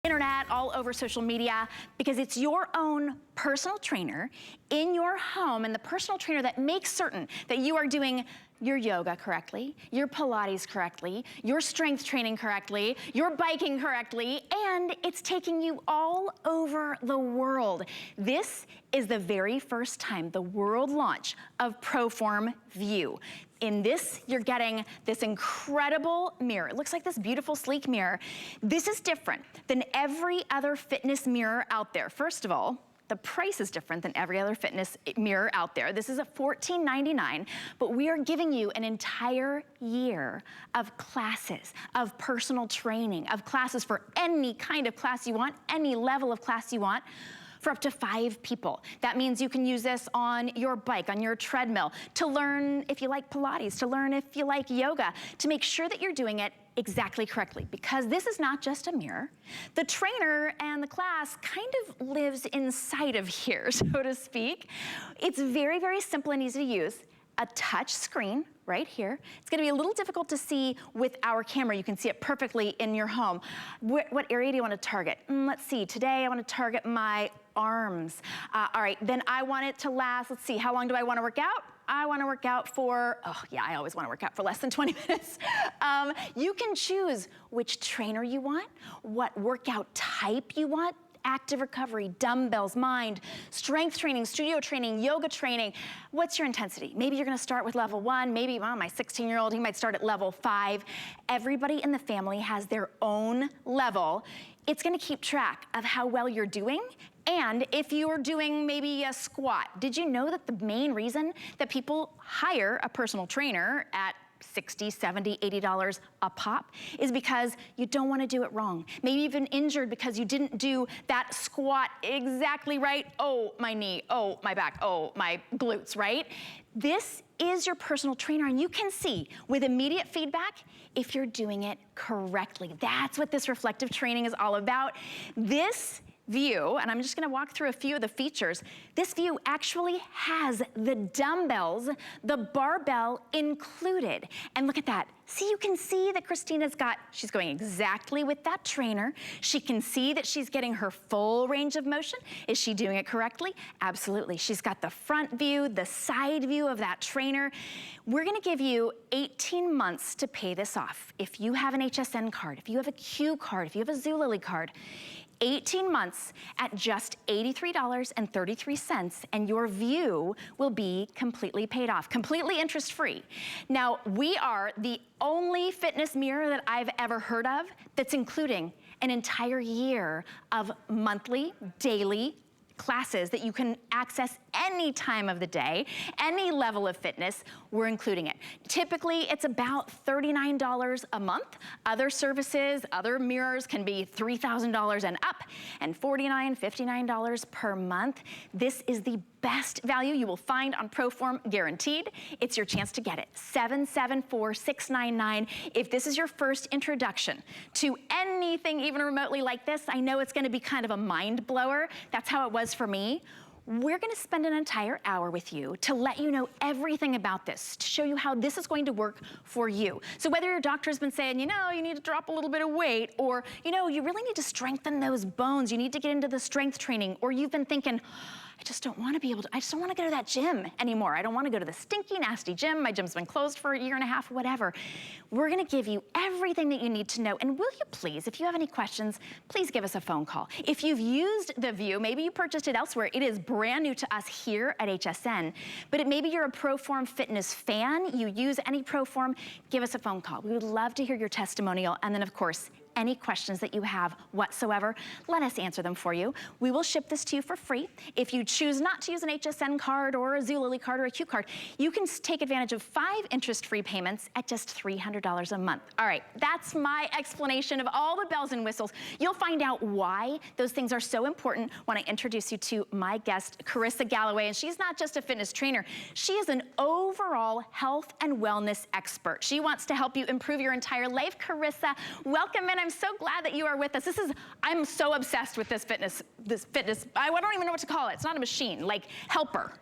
internet, all over social media, because it's your own personal trainer in your home, and the personal trainer that makes certain that you are doing your yoga correctly, your Pilates correctly, your strength training correctly, your biking correctly, and it's taking you all over the world. This is the very first time, the world launch of ProForm Vue. In this, you're getting this incredible mirror. It looks like this beautiful, sleek mirror. This is different than every other fitness mirror out there. First of all, the price is different than every other fitness mirror out there. This is a $14.99, but we are giving you an entire year of classes, of personal training, of classes for any kind of class you want, any level of class you want, for up to 5 people. That means you can use this on your bike, on your treadmill, to learn if you like Pilates, to learn if you like yoga, to make sure that you're doing it exactly correctly, because this is not just a mirror. The trainer and the class kind of lives inside of here, so to speak. It's very, very simple and easy to use. A touch screen right here. It's gonna be a little difficult to see with our camera. You can see it perfectly in your home. What area do you wanna target? Let's see, today I wanna target my arms. All right, then I want it to last, let's see, how long do I wanna work out? I wanna work out for, oh yeah, I always wanna work out for less than 20 minutes. You can choose which trainer you want, what workout type you want, active recovery, dumbbells, mind, strength training, studio training, yoga training. What's your intensity? Maybe you're gonna start with level 1, maybe, well, my 16-year-old, he might start at level 5. Everybody in the family has their own level. It's gonna keep track of how well you're doing. And if you're doing maybe a squat, did you know that the main reason that people hire a personal trainer at $60, $70, $80 a pop is because you don't want to do it wrong. Maybe you've been injured because you didn't do that squat exactly right. Oh, my knee, oh, my back, oh, my glutes, right? This is your personal trainer, and you can see with immediate feedback if you're doing it correctly. That's what this reflective training is all about. This Vue, and I'm just gonna walk through a few of the features. This Vue actually has the dumbbells, the barbell included. And look at that. See, you can see that Christina's she's going exactly with that trainer. She can see that she's getting her full range of motion. Is she doing it correctly? Absolutely. She's got the front view, the side view of that trainer. We're gonna give you 18 months to pay this off. If you have an HSN card, if you have a Q card, if you have a Zulily card, 18 months at just $83.33, and your Vue will be completely paid off, completely interest-free. Now, we are the only fitness mirror that I've ever heard of that's including an entire year of monthly, daily classes that you can access any time of the day, any level of fitness, we're including it. Typically, it's about $39 a month. Other services, other mirrors can be $3,000 and up, and $49, $59 per month. This is the best value you will find on ProForm, guaranteed. It's your chance to get it. 774-699. If this is your first introduction to anything even remotely like this, I know it's gonna be kind of a mind blower. That's how it was for me. We're gonna spend an entire hour with you to let you know everything about this, to show you how this is going to work for you. So whether your doctor has been saying, you know, you need to drop a little bit of weight, or, you know, you really need to strengthen those bones, you need to get into the strength training, or you've been thinking, I just don't want to be able to, I just don't want to go to that gym anymore. I don't want to go to the stinky, nasty gym. My gym's been closed for a year and a half, whatever. We're going to give you everything that you need to know. And will you please, if you have any questions, please give us a phone call. If you've used the Vue, maybe you purchased it elsewhere, it is brand new to us here at HSN, but maybe you're a ProForm fitness fan, you use any ProForm, give us a phone call. We would love to hear your testimonial. And then of course, any questions that you have whatsoever, let us answer them for you. We will ship this to you for free. If you choose not to use an HSN card or a Zulily card or a Q card, you can take advantage of 5 interest-free payments at just $300 a month. All right, that's my explanation of all the bells and whistles. You'll find out why those things are so important when I introduce you to my guest, Carissa Galloway. And she's not just a fitness trainer, she is an overall health and wellness expert. She wants to help you improve your entire life. Carissa, welcome in. I'm so glad that you are with us. I'm so obsessed with this fitness, I don't even know what to call it. It's not a machine, like helper.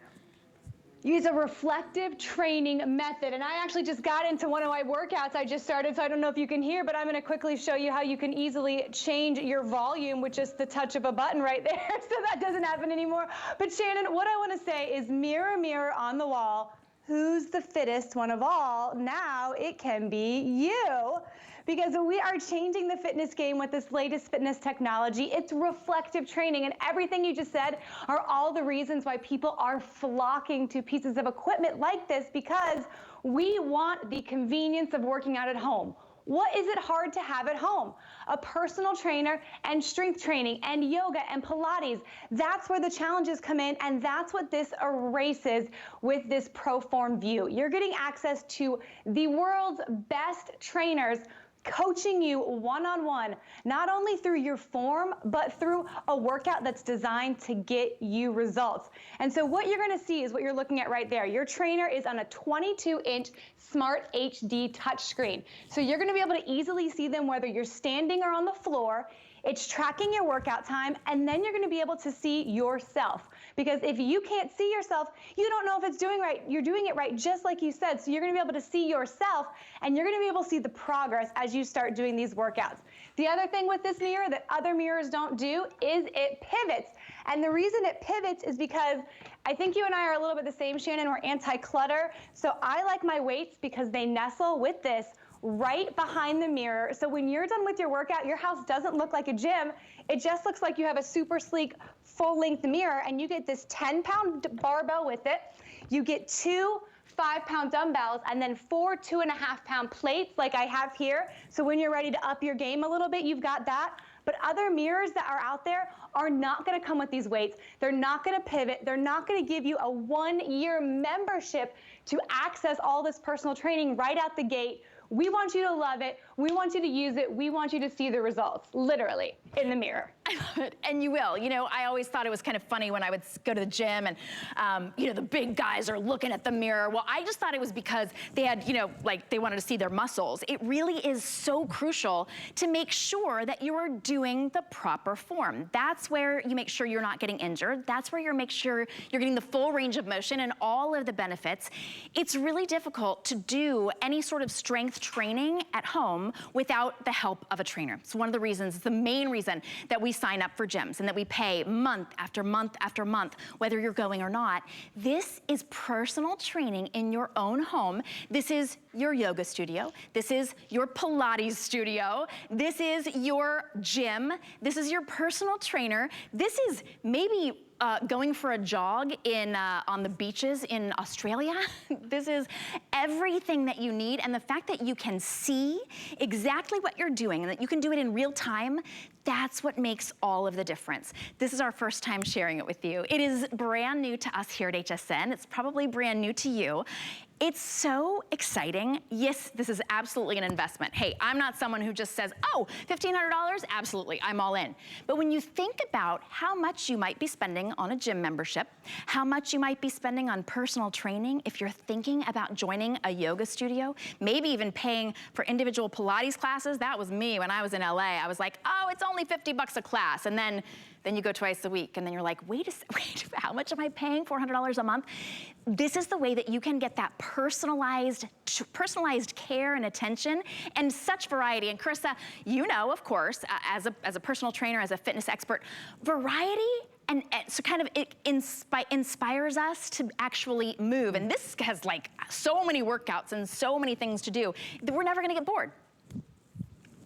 Use a reflective training method. And I actually just got into one of my workouts I just started, so I don't know if you can hear, but I'm gonna quickly show you how you can easily change your volume with just the touch of a button right there. So that doesn't happen anymore. But Shannon, what I wanna say is mirror, mirror on the wall, who's the fittest one of all? Now it can be you. Because we are changing the fitness game with this latest fitness technology. It's reflective training, and everything you just said are all the reasons why people are flocking to pieces of equipment like this, because we want the convenience of working out at home. What is it hard to have at home? A personal trainer and strength training and yoga and Pilates. That's where the challenges come in, and that's what this erases with this ProForm Vue. You're getting access to the world's best trainers coaching you one-on-one, not only through your form, but through a workout that's designed to get you results. And so what you're gonna see is what you're looking at right there. Your trainer is on a 22-inch Smart HD touchscreen. So you're gonna be able to easily see them whether you're standing or on the floor. It's tracking your workout time, and then you're gonna be able to see yourself. Because if you can't see yourself, you don't know if it's doing right. You're doing it right, just like you said. So you're gonna be able to see yourself, and you're gonna be able to see the progress as you start doing these workouts. The other thing with this mirror that other mirrors don't do is it pivots. And the reason it pivots is because I think you and I are a little bit the same, Shannon. We're anti-clutter. So I like my weights because they nestle with this right behind the mirror. So when you're done with your workout, your house doesn't look like a gym. It just looks like you have a super sleek, full-length mirror, and you get this 10-pound barbell with it. You get 2 5-pound dumbbells and then 4 2.5-pound plates like I have here. So when you're ready to up your game a little bit, you've got that. But other mirrors that are out there are not gonna come with these weights. They're not gonna pivot. They're not gonna give you a 1-year membership to access all this personal training right out the gate. We want you to love it. We want you to use it. We want you to see the results, literally, in the mirror. I love it, and you will. You know, I always thought it was kind of funny when I would go to the gym and, you know, the big guys are looking at the mirror. Well, I just thought it was because they had, you know, like they wanted to see their muscles. It really is so crucial to make sure that you are doing the proper form. That's where you make sure you're not getting injured. That's where you make sure you're getting the full range of motion and all of the benefits. It's really difficult to do any sort of strength training at home without the help of a trainer. It's one of the reasons, the main reason that we sign up for gyms and that we pay month after month after month, whether you're going or not. This is personal training in your own home. This is your yoga studio. This is your Pilates studio. This is your gym. This is your personal trainer. This is maybe going for a jog on the beaches in Australia. This is everything that you need, and the fact that you can see exactly what you're doing and that you can do it in real time, that's what makes all of the difference. This is our first time sharing it with you. It is brand new to us here at HSN. It's probably brand new to you. It's so exciting. Yes, this is absolutely an investment. Hey, I'm not someone who just says, oh, $1,500, absolutely, I'm all in. But when you think about how much you might be spending on a gym membership, how much you might be spending on personal training, if you're thinking about joining a yoga studio, maybe even paying for individual Pilates classes. That was me when I was in LA. I was like, oh, it's only $50 a class. And then you go twice a week, and then you're like, wait, how much am I paying? $400 a month? This is the way that you can get that personalized care and attention and such variety. And Carissa, you know, of course, as a personal trainer, as a fitness expert, variety and so kind of it inspires us to actually move. And this has like so many workouts and so many things to do that we're never gonna get bored.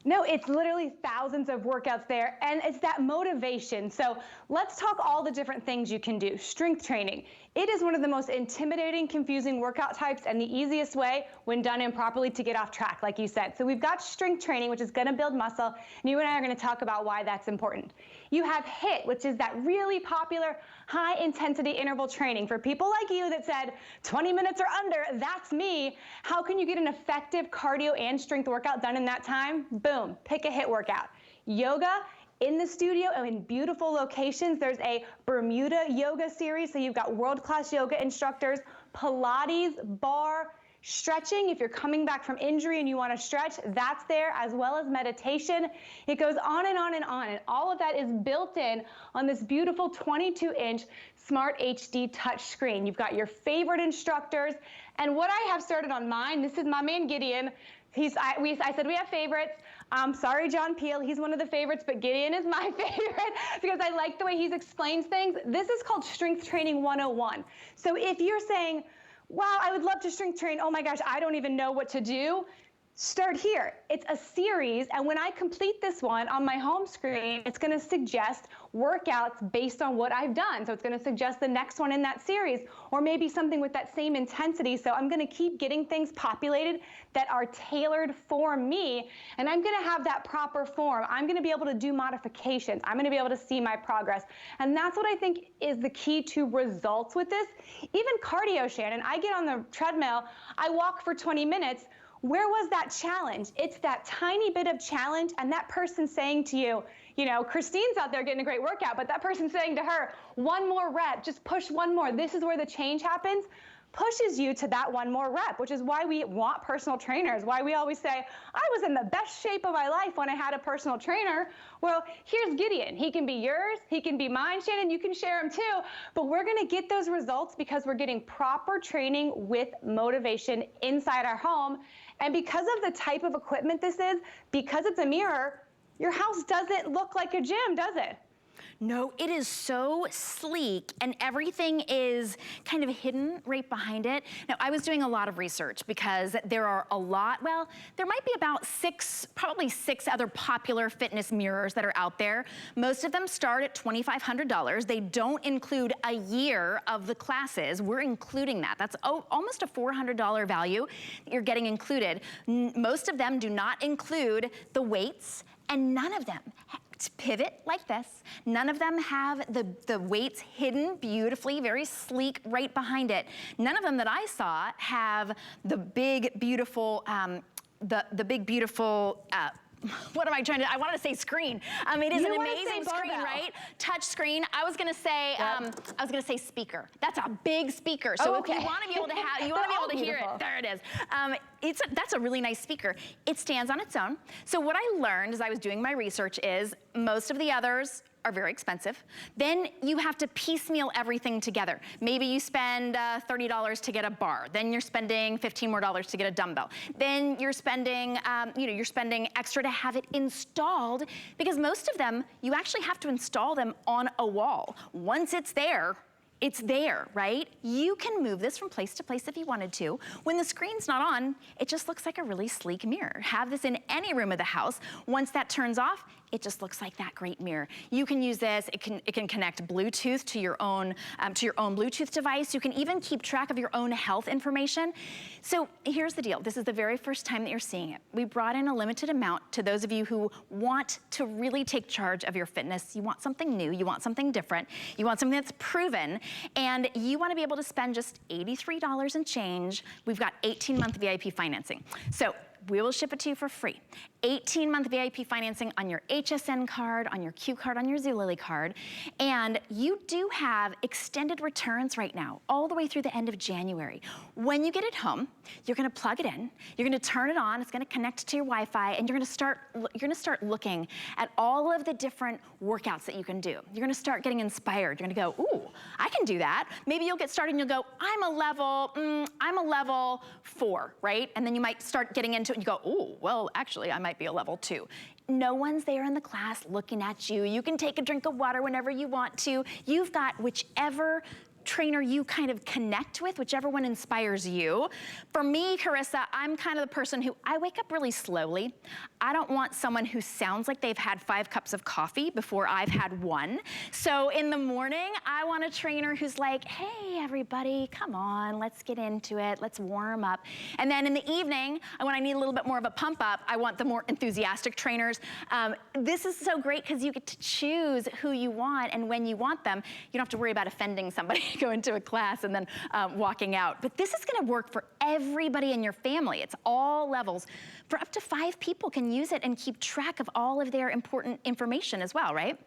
No, it's literally thousands of workouts there, and it's that motivation. So let's talk all the different things you can do. Strength training. It is one of the most intimidating, confusing workout types, and the easiest way, when done improperly, to get off track, like you said. So we've got strength training, which is gonna build muscle, and you and I are gonna talk about why that's important. You have HIIT, which is that really popular high-intensity interval training for people like you that said 20 minutes or under, that's me. How can you get an effective cardio and strength workout done in that time? Boom, pick a HIIT workout. Yoga in the studio and in beautiful locations. There's a Bermuda yoga series, so you've got world-class yoga instructors, Pilates, bar, Stretching, if you're coming back from injury and you want to stretch, that's there, as well as meditation. It goes on and on and on, and all of that is built in on this beautiful 22-inch Smart HD touch screen. You've got your favorite instructors, and what I have started on mine, this is my man Gideon. I said we have favorites. Sorry, John Peel, he's one of the favorites, but Gideon is my favorite because I like the way he explains things. This is called Strength Training 101. So if you're saying, wow, I would love to strength train, oh my gosh, I don't even know what to do, start here. It's a series, and when I complete this one on my home screen, it's going to suggest workouts based on what I've done. So it's going to suggest the next one in that series, or maybe something with that same intensity. So I'm going to keep getting things populated that are tailored for me, and I'm going to have that proper form. I'm going to be able to do modifications. I'm going to be able to see my progress. And that's what I think is the key to results with this. Even cardio, Shannon, I get on the treadmill, I walk for 20 minutes. Where was that challenge? It's that tiny bit of challenge, and that person saying to you, you know, Christine's out there getting a great workout, but that person saying to her, one more rep, just push one more. This is where the change happens. Pushes you to that one more rep, which is why we want personal trainers, why we always say, I was in the best shape of my life when I had a personal trainer. Well, here's Gideon. He can be yours, he can be mine, Shannon, you can share him too, but we're gonna get those results because we're getting proper training with motivation inside our home. And because of the type of equipment this is, because it's a mirror, your house doesn't look like a gym, does it? No, it is so sleek, and everything is kind of hidden right behind it. Now, I was doing a lot of research because there are a lot, well, there might be about probably six other popular fitness mirrors that are out there. Most of them start at $2,500. They don't include a year of the classes. We're including that. That's almost a $400 value that you're getting included. Most of them do not include the weights, and none of them pivot like this. None of them have the weights hidden beautifully, very sleek right behind it. None of them that I saw have the big, beautiful, what am I trying to, I wanted to say screen. It is an amazing screen, right? Touch screen. I was gonna say, I was gonna say speaker. That's a big speaker. So if you wanna be able to have, you wanna be able to hear it, there it is. That's a really nice speaker. It stands on its own. So what I learned as I was doing my research is most of the others are very expensive. Then you have to piecemeal everything together. Maybe you spend $30 to get a bar. Then you're spending $15 more to get a dumbbell. Then you're spending, you're spending extra to have it installed, because most of them, you actually have to install them on a wall. Once it's there, right? You can move this from place to place if you wanted to. When the screen's not on, it just looks like a really sleek mirror. Have this in any room of the house. Once that turns off, it just looks like that great mirror. You can use this, it can connect Bluetooth to your own Bluetooth device. You can even keep track of your own health information. So here's the deal. This is the very first time that you're seeing it. We brought in a limited amount to those of you who want to really take charge of your fitness. You want something new, you want something different, you want something that's proven, and you wanna be able to spend just $83 and change. We've got 18-month VIP financing. So we will ship it to you for free. 18-month VIP financing on your HSN card, on your Q card, on your Zulily card. And you do have extended returns right now, all the way through the end of January. When you get it home, you're gonna plug it in, you're gonna turn it on, it's gonna connect to your Wi-Fi, and you're gonna start looking at all of the different workouts that you can do. You're gonna start getting inspired. You're gonna go, ooh, I can do that. Maybe you'll get started and you'll go, I'm a level 4, right? And then you might start getting into it and you go, ooh, well, actually, I might be a level 2. No one's there in the class looking at you. You can take a drink of water whenever you want to. You've got whichever trainer you kind of connect with, whichever one inspires you. For me, Carissa, I'm kind of the person who, I wake up really slowly. I don't want someone who sounds like they've had 5 cups of coffee before I've had one. So in the morning, I want a trainer who's like, hey, everybody, come on, let's get into it. Let's warm up. And then in the evening, when I need a little bit more of a pump up, I want the more enthusiastic trainers. This is so great because you get to choose who you want and when you want them. You don't have to worry about offending somebody. Go into a class and then walking out. But this is gonna work for everybody in your family. It's all levels. For up to 5 people can use it and keep track of all of their important information as well, right?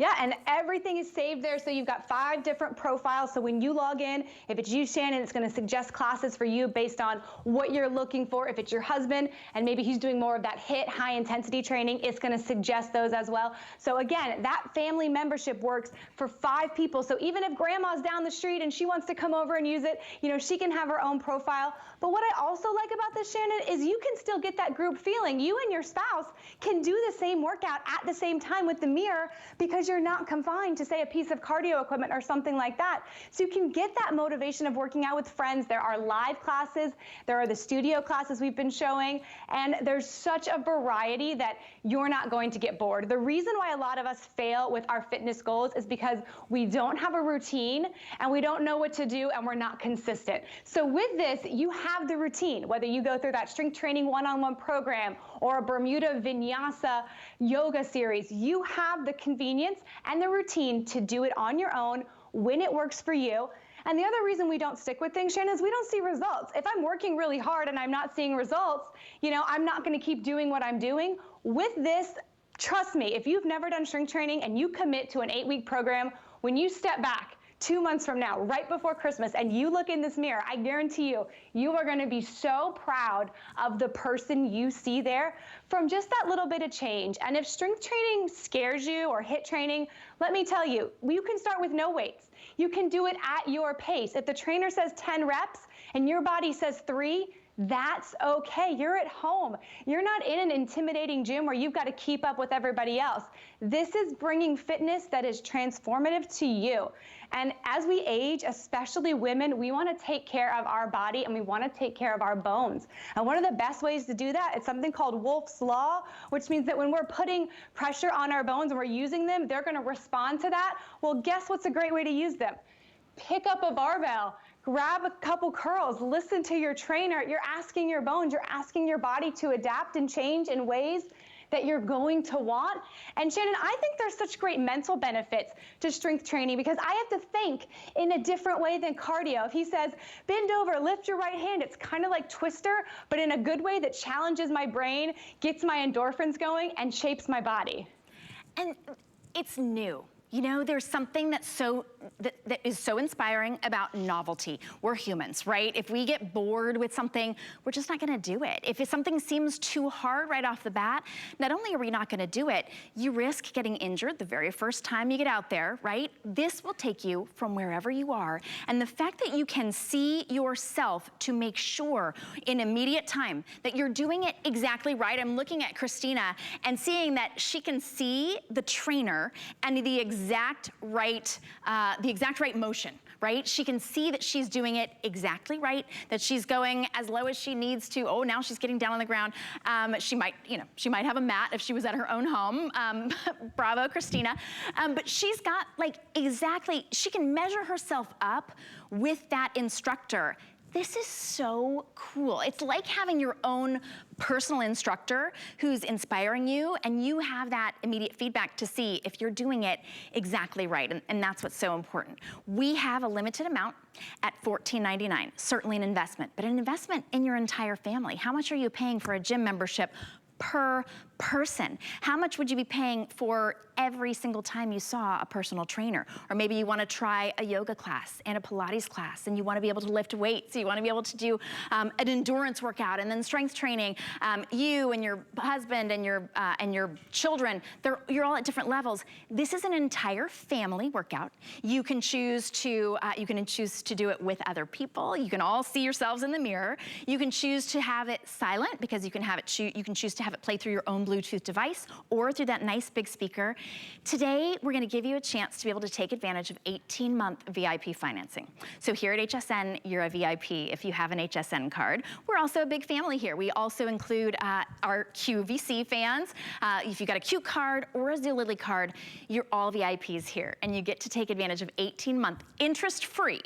Yeah, and everything is saved there. So you've got 5 different profiles. So when you log in, if it's you, Shannon, it's going to suggest classes for you based on what you're looking for. If it's your husband and maybe he's doing more of that HIIT, high intensity training, it's going to suggest those as well. So again, that family membership works for 5 people. So even if grandma's down the street and she wants to come over and use it, you know, she can have her own profile. But what I also like about this, Shannon, is you can still get that group feeling. You and your spouse can do the same workout at the same time with the mirror because you're not confined to, say, a piece of cardio equipment or something like that. So you can get that motivation of working out with friends. There are live classes, there are the studio classes we've been showing, and there's such a variety that you're not going to get bored. The reason why a lot of us fail with our fitness goals is because we don't have a routine and we don't know what to do and we're not consistent. So with this, you have the routine, whether you go through that strength training one-on-one program or a Bermuda Vinyasa yoga series, you have the convenience and the routine to do it on your own when it works for you. And the other reason we don't stick with things, Shannon, is we don't see results. If I'm working really hard and I'm not seeing results, you know, I'm not going to keep doing what I'm doing. With this, trust me, if you've never done strength training and you commit to an 8-week program, when you step back 2 months from now, right before Christmas, and you look in this mirror, I guarantee you, you are going to be so proud of the person you see there from just that little bit of change. And if strength training scares you or HIIT training, let me tell you, you can start with no weights. You can do it at your pace. If the trainer says 10 reps and your body says 3, that's okay. You're at home. You're not in an intimidating gym where you've got to keep up with everybody else. This is bringing fitness that is transformative to you. And as we age, especially women, we want to take care of our body and we want to take care of our bones. And one of the best ways to do that is something called Wolff's Law, which means that when we're putting pressure on our bones and we're using them, they're going to respond to that. Well, guess what's a great way to use them? Pick up a barbell. Grab a couple curls, listen to your trainer. You're asking your bones, you're asking your body to adapt and change in ways that you're going to want. And Shannon, I think there's such great mental benefits to strength training because I have to think in a different way than cardio. If he says, bend over, lift your right hand, it's kind of like Twister, but in a good way that challenges my brain, gets my endorphins going, and shapes my body. And it's new. You know, there's something that is so inspiring about novelty. We're humans, right? If we get bored with something, we're just not gonna do it. If something seems too hard right off the bat, not only are we not gonna do it, you risk getting injured the very first time you get out there, right? This will take you from wherever you are. And the fact that you can see yourself to make sure in immediate time that you're doing it exactly right. I'm looking at Christina and seeing that she can see the trainer and the exact right motion, right? She can see that she's doing it exactly right, that she's going as low as she needs to. Oh, now she's getting down on the ground. She might have a mat if she was at her own home. Bravo, Christina. But she's got like exactly, she can measure herself up with that instructor. This is so cool. It's like having your own personal instructor who's inspiring you, and you have that immediate feedback to see if you're doing it exactly right, and that's what's so important. We have a limited amount at $14.99, certainly an investment, but an investment in your entire family. How much are you paying for a gym membership per person? How much would you be paying for every single time you saw a personal trainer? Or maybe you want to try a yoga class and a Pilates class, and you want to be able to lift weights, so you want to be able to do an endurance workout and then strength training. You and your husband and your children, you're all at different levels. This is an entire family workout. You can choose to do it with other people. You can all see yourselves in the mirror. You can choose to have it silent because you can choose to have it play through your own Bluetooth device or through that nice big speaker. Today, we're gonna give you a chance to be able to take advantage of 18-month VIP financing. So here at HSN, you're a VIP if you have an HSN card. We're also a big family here. We also include our QVC fans. If you've got a Q card or a Zulily card, you're all VIPs here, and you get to take advantage of 18-month interest-free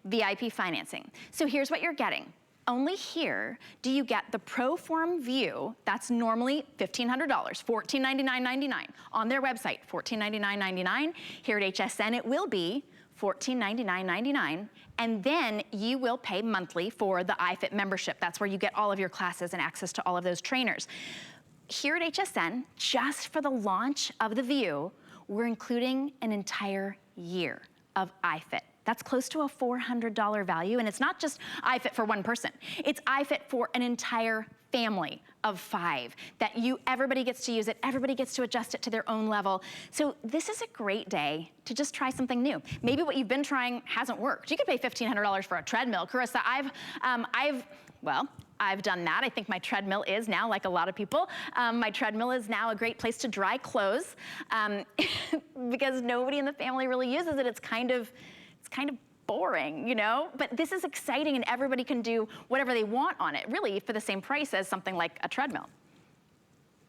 VIP financing. So here's what you're getting. Only here do you get the ProForm Vue, that's normally $1,500, $1499.99. On their website, $1499.99. Here at HSN, it will be $1499.99, and then you will pay monthly for the iFit membership. That's where you get all of your classes and access to all of those trainers. Here at HSN, just for the launch of the Vue, we're including an entire year of iFit. That's close to a $400 value, and it's not just iFit for one person. It's iFit for an entire family of 5, that everybody gets to use it, everybody gets to adjust it to their own level. So this is a great day to just try something new. Maybe what you've been trying hasn't worked. You could pay $1,500 for a treadmill. Carissa, I've done that. I think my treadmill is now, like a lot of people, my treadmill is now a great place to dry clothes because nobody in the family really uses it. It's kind of boring, you know? But this is exciting, and everybody can do whatever they want on it, really for the same price as something like a treadmill.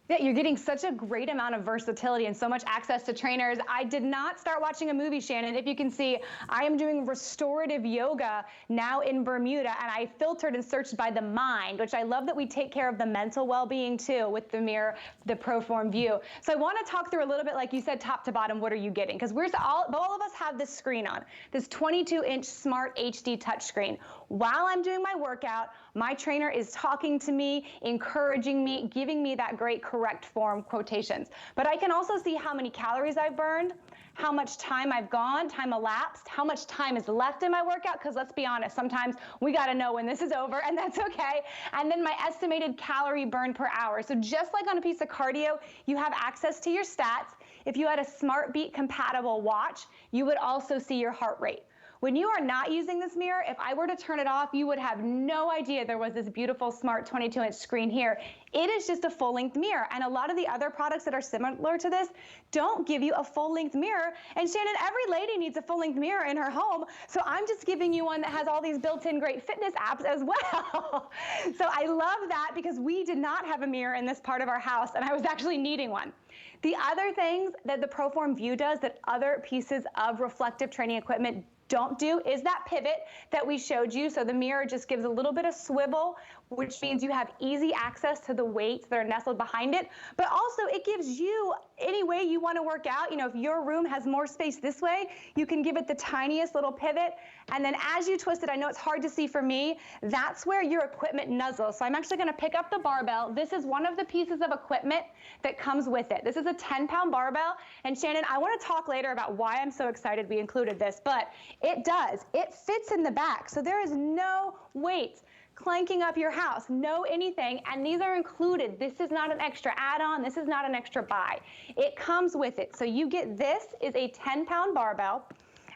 Yeah, you're getting such a great amount of versatility and so much access to trainers. I did not start watching a movie, Shannon. If you can see, I am doing restorative yoga now in Bermuda, and I filtered and searched by the mind, which I love that we take care of the mental well-being too with the mirror, the ProForm Vue. So I want to talk through a little bit, like you said, top to bottom, what are you getting? Because all of us have this screen on, this 22-inch smart HD touchscreen. While I'm doing my workout, my trainer is talking to me, encouraging me, giving me that great correct form quotations. But I can also see how many calories I've burned, how much time I've gone, time elapsed, how much time is left in my workout, because let's be honest, sometimes we got to know when this is over, and that's okay. And then my estimated calorie burn per hour. So just like on a piece of cardio, you have access to your stats. If you had a SmartBeat compatible watch, you would also see your heart rate. When you are not using this mirror, if I were to turn it off, you would have no idea there was this beautiful smart 22-inch screen here. It is just a full-length mirror, and a lot of the other products that are similar to this don't give you a full-length mirror. And Shannon, every lady needs a full-length mirror in her home, so I'm just giving you one that has all these built-in great fitness apps as well. So I love that, because we did not have a mirror in this part of our house, and I was actually needing one. The other things that the ProForm Vue does that other pieces of reflective training equipment don't do is that pivot that we showed you. So the mirror just gives a little bit of swivel, which means you have easy access to the weights that are nestled behind it. But also it gives you any way you want to work out. You know, if your room has more space this way, you can give it the tiniest little pivot. And then as you twist it, I know it's hard to see for me, that's where your equipment nuzzles. So I'm actually going to pick up the barbell. This is one of the pieces of equipment that comes with it. This is a 10-pound barbell. And Shannon, I want to talk later about why I'm so excited we included this, but it does. It fits in the back. So there is no weight clanking up your house, no anything, and these are included. This is not an extra add-on. This is not an extra buy. It comes with it. So you get, this is a 10-pound barbell,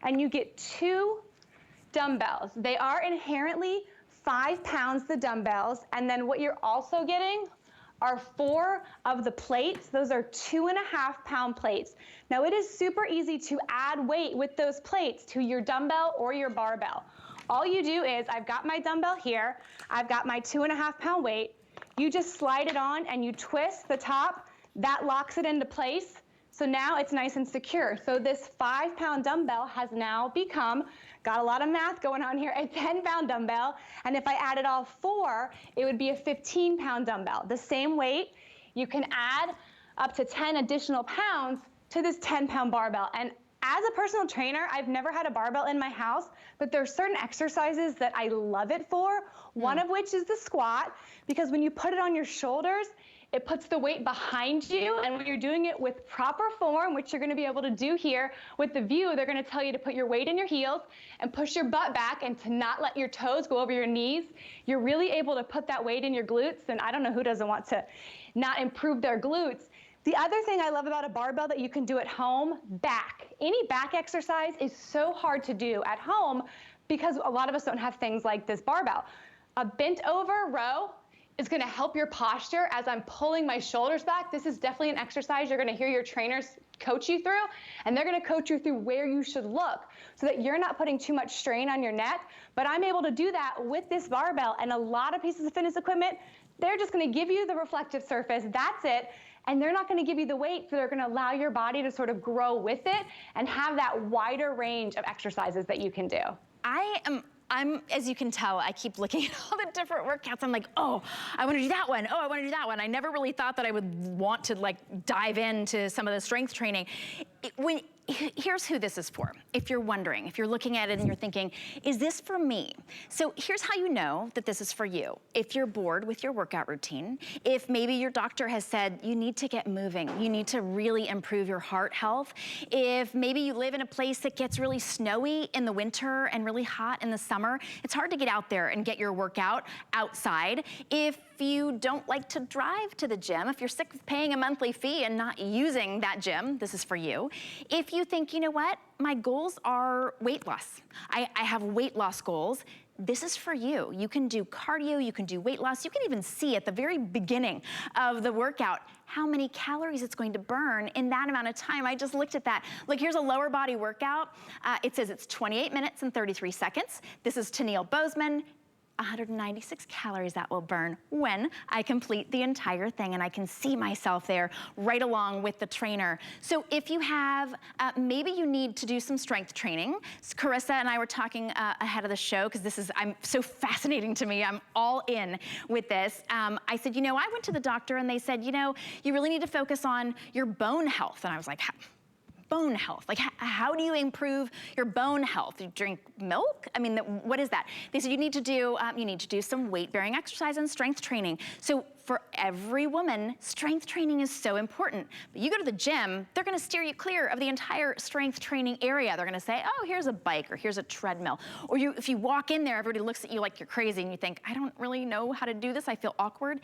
and you get 2 dumbbells. They are inherently 5 pounds, the dumbbells, and then what you're also getting are 4 of the plates. Those are 2.5-pound plates. Now it is super easy to add weight with those plates to your dumbbell or your barbell. All you do is, I've got my dumbbell here, I've got my 2.5-pound weight, you just slide it on and you twist the top, that locks it into place, so now it's nice and secure. So this 5-pound dumbbell has now become, got a lot of math going on here, a 10-pound dumbbell, and if I added all 4, it would be a 15-pound dumbbell. The same weight, you can add up to 10 additional pounds to this 10-pound barbell. And as a personal trainer, I've never had a barbell in my house, but there are certain exercises that I love it for, one of which is the squat, because when you put it on your shoulders, it puts the weight behind you, and when you're doing it with proper form, which you're going to be able to do here with the Vue, they're going to tell you to put your weight in your heels and push your butt back and to not let your toes go over your knees. You're really able to put that weight in your glutes, and I don't know who doesn't want to not improve their glutes. The other thing I love about a barbell that you can do at home, back. Any back exercise is so hard to do at home because a lot of us don't have things like this barbell. A bent over row is going to help your posture as I'm pulling my shoulders back. This is definitely an exercise you're going to hear your trainers coach you through, and they're going to coach you through where you should look so that you're not putting too much strain on your neck. But I'm able to do that with this barbell, and a lot of pieces of fitness equipment, they're just going to give you the reflective surface. That's it. And they're not going to give you the weight, so they're going to allow your body to sort of grow with it and have that wider range of exercises that you can do. I'm, as you can tell, I keep looking at all the different workouts. I'm like, oh, I want to do that one. Oh, I want to do that one. I never really thought that I would want to like dive into some of the strength training. here's who this is for. If you're wondering, if you're looking at it and you're thinking, is this for me? So here's how you know that this is for you. If you're bored with your workout routine, if maybe your doctor has said you need to get moving, you need to really improve your heart health, if maybe you live in a place that gets really snowy in the winter and really hot in the summer, it's hard to get out there and get your workout outside. If you don't like to drive to the gym, if you're sick of paying a monthly fee and not using that gym, this is for you. If you think, you know what, my goals are weight loss. I have weight loss goals. This is for you. You can do cardio, you can do weight loss. You can even see at the very beginning of the workout how many calories it's going to burn in that amount of time. I just looked at that. Look, here's a lower body workout. It says it's 28 minutes and 33 seconds. This is Tennille Bozeman. 196 calories that will burn when I complete the entire thing, and I can see myself there right along with the trainer. So if you have, maybe you need to do some strength training. Carissa and I were talking ahead of the show, because this is so fascinating to me. I'm all in with this. I said, you know, I went to the doctor and they said, you know, you really need to focus on your bone health. And I was like, bone health? Like, how do you improve your bone health? You drink milk? I mean, what is that? They said you need to do some weight-bearing exercise and strength training. So for every woman, strength training is so important. But you go to the gym, they're gonna steer you clear of the entire strength training area. They're gonna say, oh, here's a bike, or here's a treadmill. Or if you walk in there, everybody looks at you like you're crazy and you think, I don't really know how to do this, I feel awkward.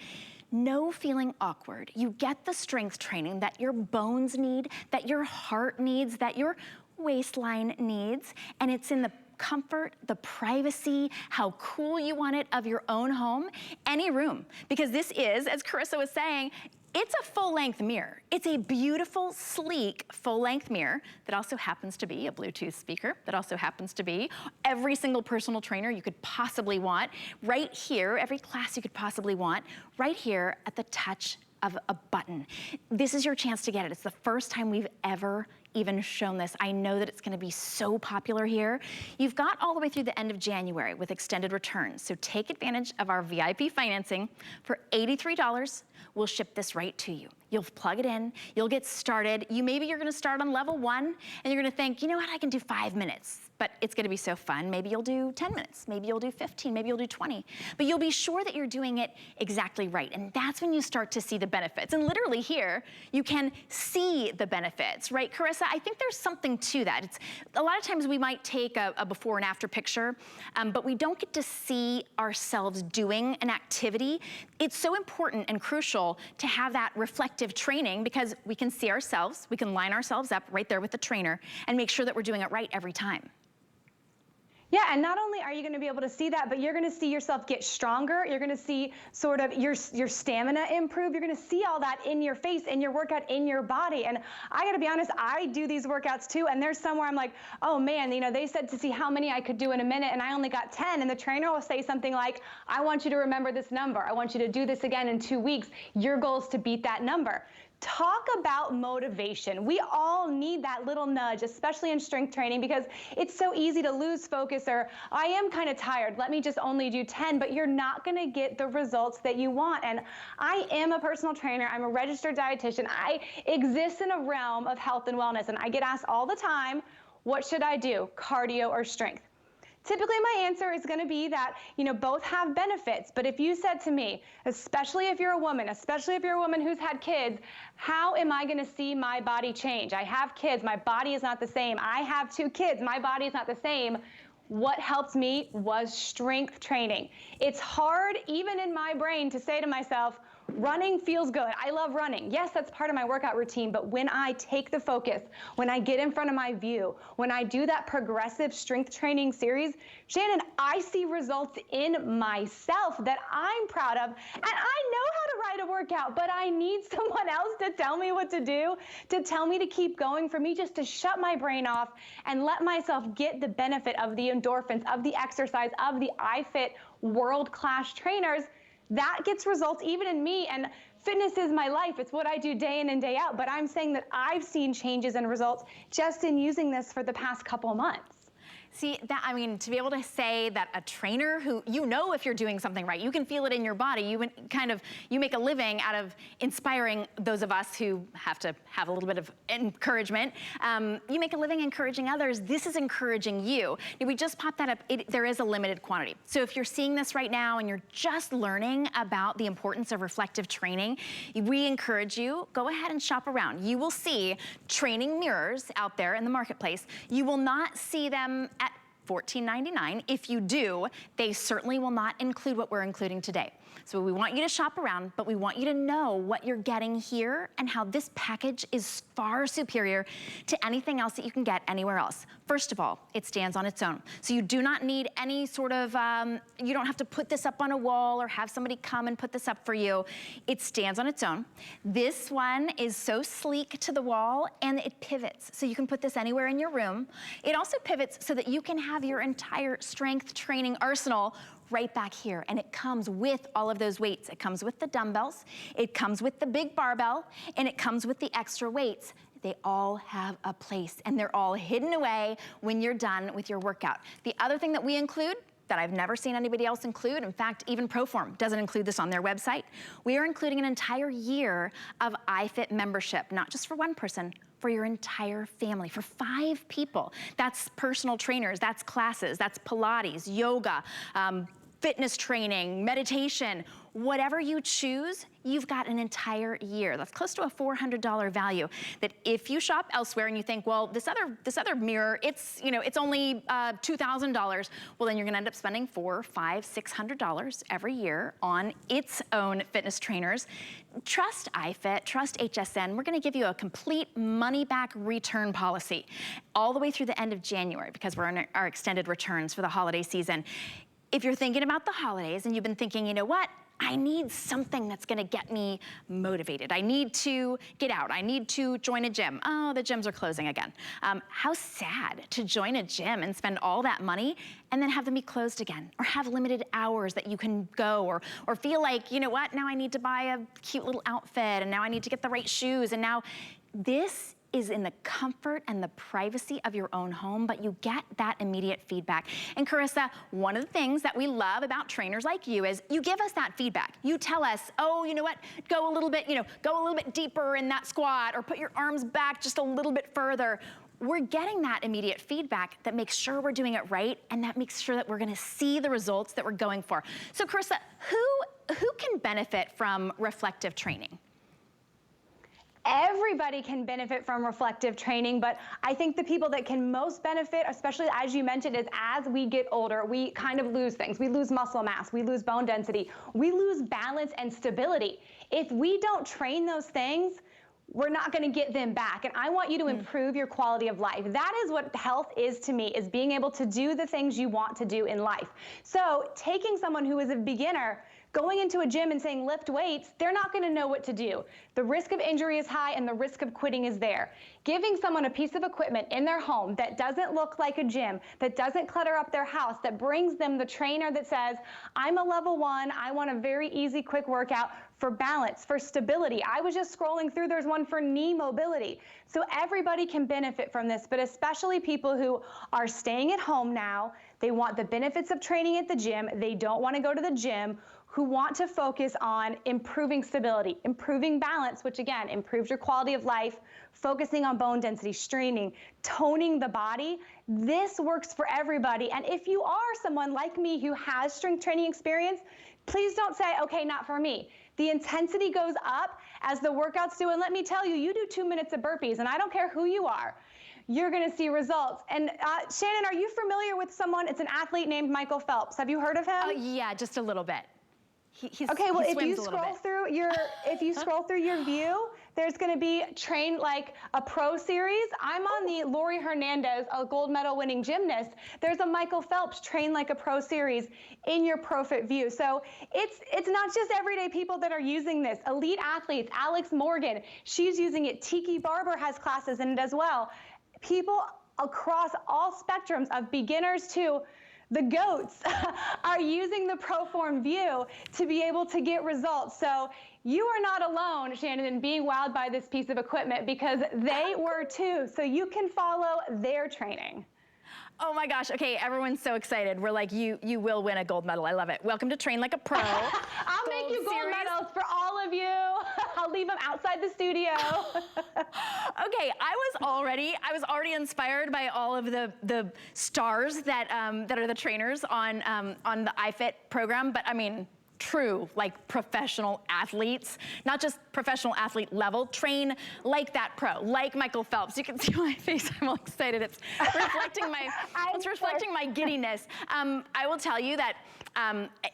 No feeling awkward. You get the strength training that your bones need, that your heart needs, that your waistline needs, and it's in the comfort, the privacy, how cool you want it of your own home, any room. Because this is, as Carissa was saying, it's a full-length mirror. It's a beautiful, sleek, full-length mirror that also happens to be a Bluetooth speaker, that also happens to be every single personal trainer you could possibly want, right here, every class you could possibly want, right here at the touch of a button. This is your chance to get it. It's the first time we've ever even shown this. I know that it's gonna be so popular here. You've got all the way through the end of January with extended returns, so take advantage of our VIP financing. For $83, we'll ship this right to you. You'll plug it in, you'll get started. Maybe you're gonna start on level 1 and you're gonna think, you know what, I can do 5 minutes, but it's gonna be so fun. Maybe you'll do 10 minutes, maybe you'll do 15, maybe you'll do 20, but you'll be sure that you're doing it exactly right. And that's when you start to see the benefits. And literally here, you can see the benefits, right, Carissa? I think there's something to that. It's a lot of times we might take a before and after picture, but we don't get to see ourselves doing an activity. It's so important and crucial to have that reflective training, because we can see ourselves, we can line ourselves up right there with the trainer and make sure that we're doing it right every time. Yeah, and not only are you going to be able to see that, but you're going to see yourself get stronger. You're going to see sort of your stamina improve. You're going to see all that in your face, in your workout, in your body. And I got to be honest, I do these workouts too, and there's some where I'm like, oh man, you know, they said to see how many I could do in a minute, and I only got 10. And the trainer will say something like, I want you to remember this number. I want you to do this again in 2 weeks. Your goal is to beat that number. Talk about motivation. We all need that little nudge, especially in strength training, because it's so easy to lose focus, or I am kind of tired, let me just only do 10, but you're not going to get the results that you want. And I am a personal trainer. I'm a registered dietitian. I exist in a realm of health and wellness, and I get asked all the time, what should I do, cardio or strength? Typically, my answer is going to be that, you know, both have benefits. But if you said to me, especially if you're a woman, especially if you're a woman who's had kids, how am I going to see my body change? I have kids. My body is not the same. I have 2 kids. My body is not the same. What helped me was strength training. It's hard, even in my brain, to say to myself, running feels good. I love running. Yes, that's part of my workout routine, but when I take the focus, when I get in front of my view, when I do that progressive strength training series, Shannon, I see results in myself that I'm proud of, and I know how to ride a workout, but I need someone else to tell me what to do, to tell me to keep going, for me just to shut my brain off and let myself get the benefit of the endorphins, of the exercise, of the iFit world-class trainers. That gets results even in me, and fitness is my life. It's what I do day in and day out, but I'm saying that I've seen changes and results just in using this for the past couple months. See, that, I mean, to be able to say that a trainer who, you know if you're doing something right, you can feel it in your body, you make a living out of inspiring those of us who have to have a little bit of encouragement. You make a living encouraging others. This is encouraging you. We just popped that up. There is a limited quantity. So if you're seeing this right now and you're just learning about the importance of reflective training, we encourage you, go ahead and shop around. You will see training mirrors out there in the marketplace. You will not see them at $14.99. If you do, they certainly will not include what we're including today. So we want you to shop around, but we want you to know what you're getting here and how this package is far superior to anything else that you can get anywhere else. First of all, it stands on its own. So you do not need any sort of, you don't have to put this up on a wall or have somebody come and put this up for you. It stands on its own. This one is so sleek to the wall and it pivots. So you can put this anywhere in your room. It also pivots so that you can have your entire strength training arsenal right back here, and it comes with all of those weights. It comes with the dumbbells, it comes with the big barbell, and it comes with the extra weights. They all have a place, and they're all hidden away when you're done with your workout. The other thing that we include that I've never seen anybody else include, in fact, even ProForm doesn't include this on their website, we are including an entire year of iFit membership, not just for one person, for your entire family, for 5 people. That's personal trainers, that's classes, that's Pilates, yoga, fitness training, meditation, whatever you choose, you've got an entire year. That's close to a $400 value that if you shop elsewhere and you think, well, this other mirror, it's only $2,000, well, then you're gonna end up spending $400, $500, $600 every year on its own fitness trainers. Trust iFit, trust HSN. We're gonna give you a complete money-back return policy all the way through the end of January because we're on our extended returns for the holiday season. If you're thinking about the holidays and you've been thinking, you know what? I need something that's gonna get me motivated. I need to get out. I need to join a gym. Oh, the gyms are closing again. How sad to join a gym and spend all that money and then have them be closed again, or have limited hours that you can go, or feel like, you know what? Now I need to buy a cute little outfit, and now I need to get the right shoes, and now this is in the comfort and the privacy of your own home, but you get that immediate feedback. And Carissa, one of the things that we love about trainers like you is you give us that feedback. You tell us, oh, you know what, go a little bit deeper in that squat, or put your arms back just a little bit further. We're getting that immediate feedback that makes sure we're doing it right, and that makes sure that we're gonna see the results that we're going for. So Carissa, who can benefit from reflective training? Everybody can benefit from reflective training, but I think the people that can most benefit, especially as you mentioned, is as we get older, we kind of lose things. We lose muscle mass, we lose bone density, we lose balance and stability. If we don't train those things, we're not gonna get them back. And I want you to improve your quality of life. That is what health is to me, is being able to do the things you want to do in life. So taking someone who is a beginner, going into a gym and saying lift weights, they're not gonna know what to do. The risk of injury is high and the risk of quitting is there. Giving someone a piece of equipment in their home that doesn't look like a gym, that doesn't clutter up their house, that brings them the trainer that says, I'm a level 1, I want a very easy, quick workout for balance, for stability. I was just scrolling through, there's one for knee mobility. So everybody can benefit from this, but especially people who are staying at home now, they want the benefits of training at the gym, they don't wanna go to the gym, who want to focus on improving stability, improving balance, which again, improves your quality of life, focusing on bone density, straining, toning the body. This works for everybody. And if you are someone like me who has strength training experience, please don't say, okay, not for me. The intensity goes up as the workouts do. And let me tell you, you do 2 minutes of burpees, and I don't care who you are, you're gonna see results. And Shannon, are you familiar with someone, it's an athlete named Michael Phelps. Have you heard of him? Yeah, just a little bit. Okay, well, if you scroll through your view, there's going to be Train Like a Pro series. I'm on the Lori Hernandez, a gold medal winning gymnast. There's a Michael Phelps Train Like a Pro series in your ProFit Vue. So it's not just everyday people that are using this. Elite athletes, Alex Morgan, she's using it. Tiki Barber has classes in it as well. People across all spectrums of beginners to the GOATs are using the ProForm Vue to be able to get results. So you are not alone, Shannon, in being wowed by this piece of equipment, because they were too. So you can follow their training. Oh my gosh, okay, everyone's so excited. We're like, you will win a gold medal. I love it. Welcome to Train Like a Pro. I'll make you gold medals for all of you. I'll leave them outside the studio. Okay, I was already inspired by all of the stars that that are the trainers on the iFit program, but I mean, true, like professional athletes, not just professional athlete level, train like that pro, like Michael Phelps. You can see my face, I'm all excited. It's reflecting my giddiness. I will tell you that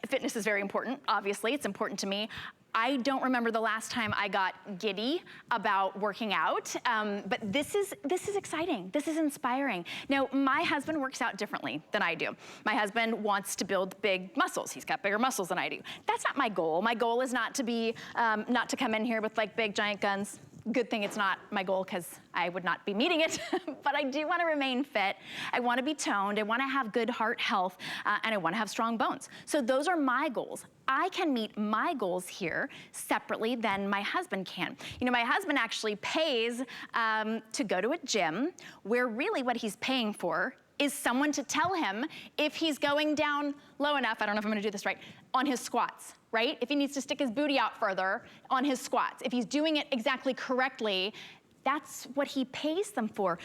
fitness is very important, obviously, it's important to me. I don't remember the last time I got giddy about working out, but this is exciting. This is inspiring. Now, my husband works out differently than I do. My husband wants to build big muscles. He's got bigger muscles than I do. That's not my goal. My goal is not to be, not to come in here with like big giant guns. Good thing it's not my goal because I would not be meeting it, but I do want to remain fit. I want to be toned. I want to have good heart health, and I want to have strong bones. So those are my goals. I can meet my goals here separately than my husband can. You know, my husband actually pays to go to a gym where really what he's paying for is someone to tell him if he's going down low enough, I don't know if I'm gonna do this right, on his squats, right? If he needs to stick his booty out further on his squats. If he's doing it exactly correctly, that's what he pays them for.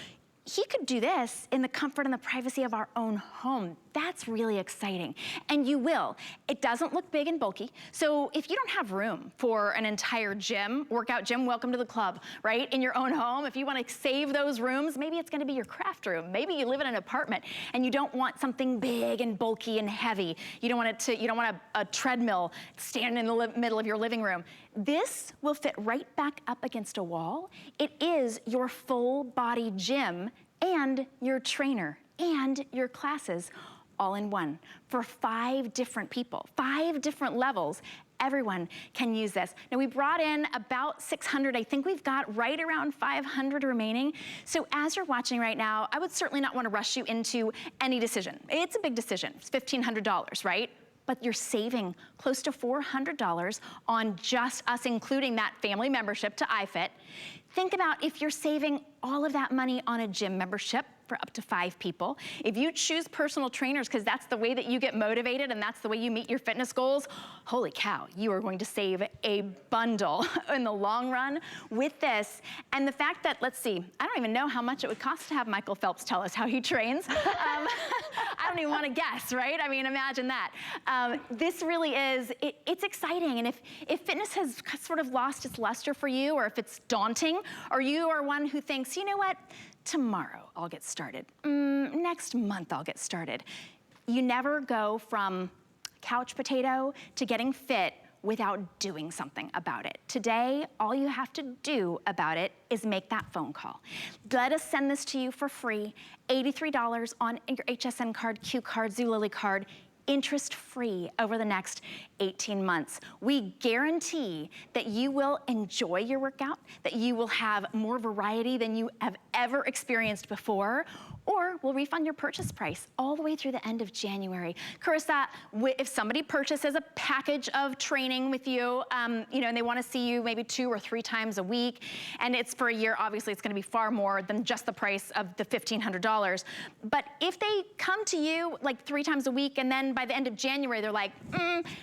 He could do this in the comfort and the privacy of our own home. That's really exciting, and you will. It doesn't look big and bulky, so if you don't have room for an entire gym, workout gym, welcome to the club, right? In your own home, if you wanna save those rooms, maybe it's gonna be your craft room. Maybe you live in an apartment and you don't want something big and bulky and heavy. You don't want a treadmill standing in the middle of your living room. This will fit right back up against a wall. It is your full body gym and your trainer and your classes all in one for 5 different people, 5 different levels. Everyone can use this. Now we brought in about 600. I think we've got right around 500 remaining. So as you're watching right now, I would certainly not want to rush you into any decision. It's a big decision. It's $1,500, right? But you're saving close to $400 on just us including that family membership to iFit. Think about if you're saving all of that money on a gym membership for up to 5 people. If you choose personal trainers because that's the way that you get motivated and that's the way you meet your fitness goals, holy cow, you are going to save a bundle in the long run with this. And the fact that, let's see, I don't even know how much it would cost to have Michael Phelps tell us how he trains. I don't even want to guess, right? I mean, imagine that. This really is, it's exciting. And if fitness has sort of lost its luster for you, or if it's daunting, or you are one who thinks, you know what, tomorrow I'll get started. Next month I'll get started. You never go from couch potato to getting fit without doing something about it. Today, all you have to do about it is make that phone call. Let us send this to you for free, $83 on your HSN card, Q card, Zulily card, interest-free over the next 18 months. We guarantee that you will enjoy your workout, that you will have more variety than you have ever experienced before, or we'll refund your purchase price all the way through the end of January. Carissa, if somebody purchases a package of training with you, and they wanna see you maybe 2 or 3 times a week, and it's for a year, obviously it's gonna be far more than just the price of the $1,500. But if they come to you like 3 times a week, and then by the end of January, they're like,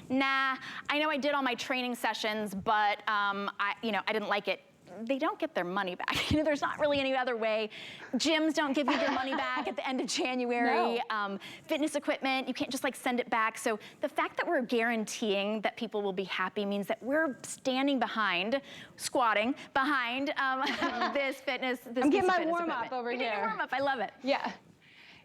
nah, I know I did all my training sessions, but I didn't like it. They don't get their money back. There's not really any other way. Gyms don't give you their money back at the end of January. No. Fitness equipment, you can't just like send it back. So the fact that we're guaranteeing that people will be happy means that we're standing behind, squatting behind this fitness. I'm getting my warm up over here. Your warm up, I love it. Yeah.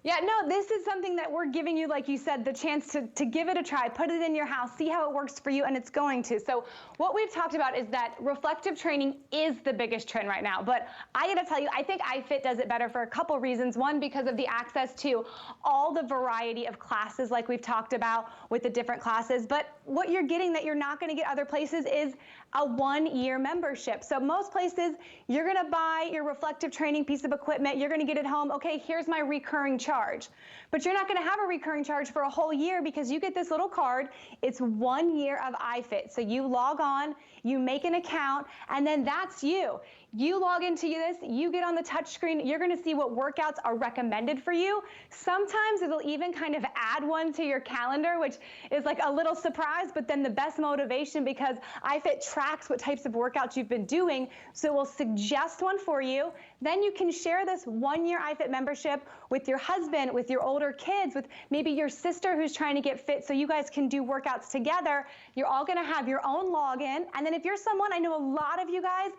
Yeah, no, this is something that we're giving you, like you said, the chance to give it a try, put it in your house, see how it works for you, and it's going to. So what we've talked about is that reflective training is the biggest trend right now. But I gotta tell you, I think iFit does it better for a couple reasons. One, because of the access to all the variety of classes like we've talked about with the different classes. But what you're getting that you're not gonna get other places is a 1-year membership. So most places, you're gonna buy your reflective training piece of equipment, you're gonna get it home, okay, here's my recurring charge. But you're not gonna have a recurring charge for a whole year because you get this little card, it's 1 year of iFit. So you log on, you make an account, and then that's you. You log into this, you get on the touch screen, you're gonna see what workouts are recommended for you. Sometimes it'll even kind of add one to your calendar, which is like a little surprise, but then the best motivation, because iFit tracks what types of workouts you've been doing, so it will suggest one for you. Then you can share this 1-year iFit membership with your husband, with your older kids, with maybe your sister who's trying to get fit, so you guys can do workouts together. You're all gonna have your own login. And then if you're someone, I know a lot of you guys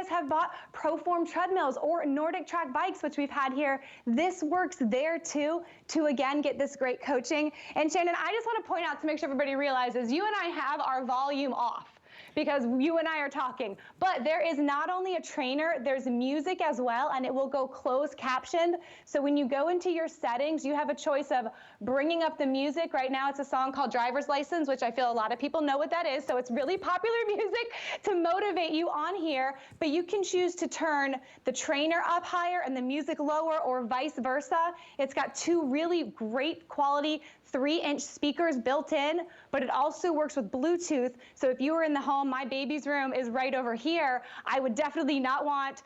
have bought ProForm treadmills or Nordic track bikes, which we've had here. This works there too, to again get this great coaching. And Shannon, I just want to point out, to make sure everybody realizes, you and I have our volume off, because you and I are talking. But there is not only a trainer, there's music as well, and it will go closed captioned. So when you go into your settings, you have a choice of bringing up the music. Right now it's a song called Driver's License, which I feel a lot of people know what that is. So it's really popular music to motivate you on here, but you can choose to turn the trainer up higher and the music lower, or vice versa. It's got 2 really great quality 3-inch speakers built in, but it also works with Bluetooth. So if you were in the home, my baby's room is right over here, I would definitely not want,